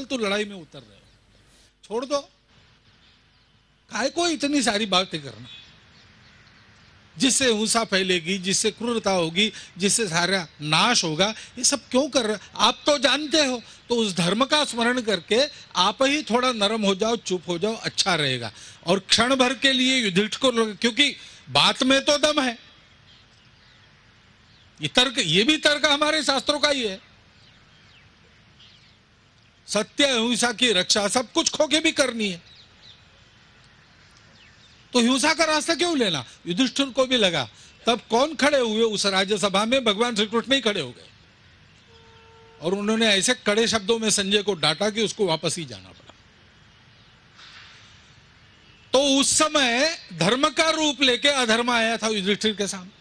फालतू लड़ाई में उतर रहे हो, छोड़ दो। काहे को इतनी सारी बातें करना, जिससे हिंसा फैलेगी, जिससे क्रूरता होगी, जिससे सारा नाश होगा, ये सब क्यों कर रहे हो? आप तो जानते हो, तो उस धर्म का स्मरण करके आप ही थोड़ा नरम हो जाओ, चुप हो जाओ, अच्छा रहेगा। और क्षण भर के लिए युधिष्ठिर को, क्योंकि बात में तो दम है, ये भी तर्क हमारे शास्त्रों का ही है। सत्य अहिंसा की रक्षा सब कुछ खो के भी करनी है, तो हिंसा का रास्ता क्यों लेना? युधिष्ठिर को भी लगा। तब कौन खड़े हुए उस राज्यसभा में? भगवान श्री कृष्ण ही खड़े हो गए, और उन्होंने ऐसे कड़े शब्दों में संजय को डांटा कि उसको वापस ही जाना पड़ा। तो उस समय धर्म का रूप लेके अधर्म आया था युधिष्ठिर के सामने।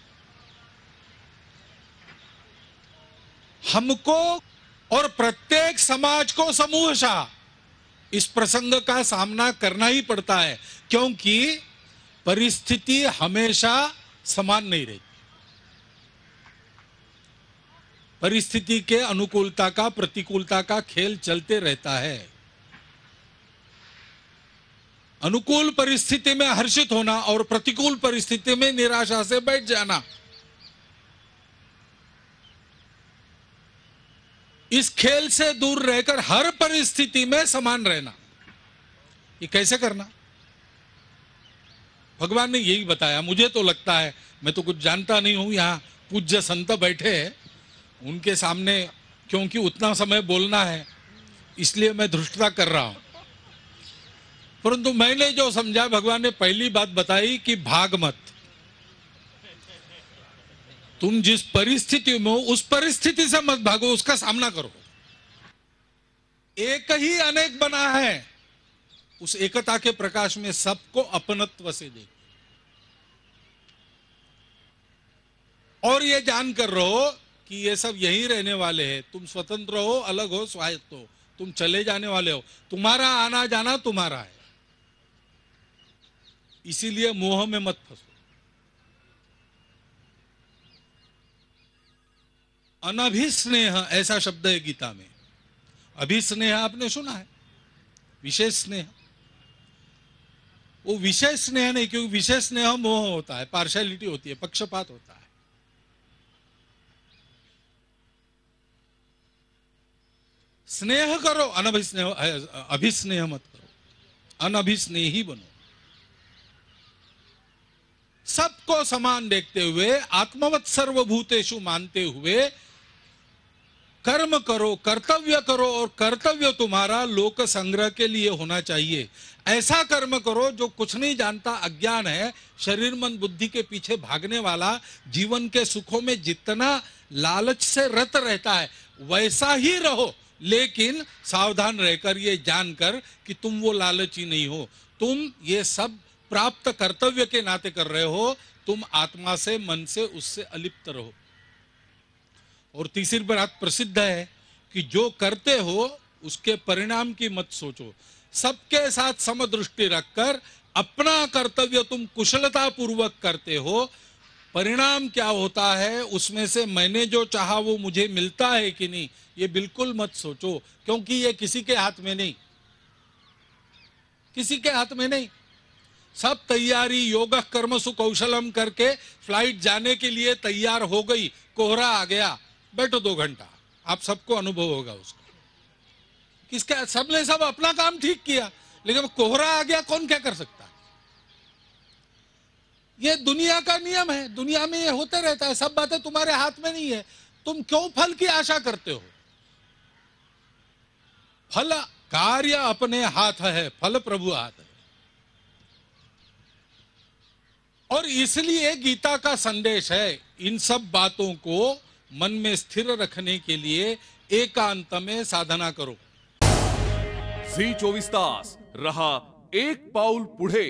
हमको और प्रत्येक समाज को समूहशः इस प्रसंग का सामना करना ही पड़ता है, क्योंकि परिस्थिति हमेशा समान नहीं रहती। परिस्थिति के अनुकूलता का प्रतिकूलता का खेल चलते रहता है। अनुकूल परिस्थिति में हर्षित होना और प्रतिकूल परिस्थिति में निराशा से बैठ जाना, इस खेल से दूर रहकर हर परिस्थिति में समान रहना, ये कैसे करना? भगवान ने यही बताया। मुझे तो लगता है, मैं तो कुछ जानता नहीं हूं, यहां पूज्य संत बैठे हैं, उनके सामने क्योंकि उतना समय बोलना है इसलिए मैं धृष्टता कर रहा हूं, परंतु मैंने जो समझा, भगवान ने पहली बात बताई कि भाग मत। तुम जिस परिस्थिति में हो उस परिस्थिति से मत भागो, उसका सामना करो। एक ही अनेक बना है, उस एकता के प्रकाश में सबको अपनत्व से देखो, और ये जानकर रहो कि ये सब यही रहने वाले हैं। तुम स्वतंत्र हो, अलग हो, स्वायत्त हो, तुम चले जाने वाले हो, तुम्हारा आना जाना तुम्हारा है। इसीलिए मोह में मत फंसो। अनभिस्नेह ऐसा शब्द है गीता में। अभिस्नेह आपने सुना है, विशेष स्नेह। वो विशेष स्नेह नहीं, क्योंकि विशेष स्नेह मोह होता है, पार्शियलिटी होती है, पक्षपात होता है। स्नेह करो, अभिस्नेह मत करो, अनभिस्नेही बनो। सबको समान देखते हुए, आत्मवत् सर्वभूतेषु मानते हुए कर्म करो, कर्तव्य करो, और कर्तव्य तुम्हारा लोक संग्रह के लिए होना चाहिए। ऐसा कर्म करो जो कुछ नहीं जानता, अज्ञान है, शरीर मन बुद्धि के पीछे भागने वाला, जीवन के सुखों में जितना लालच से रत रहता है वैसा ही रहो, लेकिन सावधान रहकर, ये जानकर कि तुम वो लालची नहीं हो। तुम ये सब प्राप्त कर्तव्य के नाते कर रहे हो, तुम आत्मा से, मन से, उससे अलिप्त रहो। और तीसरी बात प्रसिद्ध है कि जो करते हो उसके परिणाम की मत सोचो। सबके साथ समदृष्टि रखकर अपना कर्तव्य तुम कुशलता पूर्वक करते हो, परिणाम क्या होता है उसमें से मैंने जो चाहा वो मुझे मिलता है कि नहीं, ये बिल्कुल मत सोचो, क्योंकि ये किसी के हाथ में नहीं, किसी के हाथ में नहीं। सब तैयारी योग कर्मसु कौशलम करके फ्लाइट जाने के लिए तैयार हो गई, कोहरा आ गया, बैठो 2 घंटा, आप सबको अनुभव होगा उसका। किसका? सबने सब अपना काम ठीक किया, लेकिन कोहरा आ गया, कौन क्या कर सकता है? ये दुनिया का नियम है, दुनिया में ये होते रहता है, सब बातें तुम्हारे हाथ में नहीं है। तुम क्यों फल की आशा करते हो? फल कार्य अपने हाथ है, फल प्रभु हाथ है। और इसलिए गीता का संदेश है, इन सब बातों को मन में स्थिर रखने के लिए एकांत में साधना करो। झी 24 तास रहा एक पाऊल पुढे।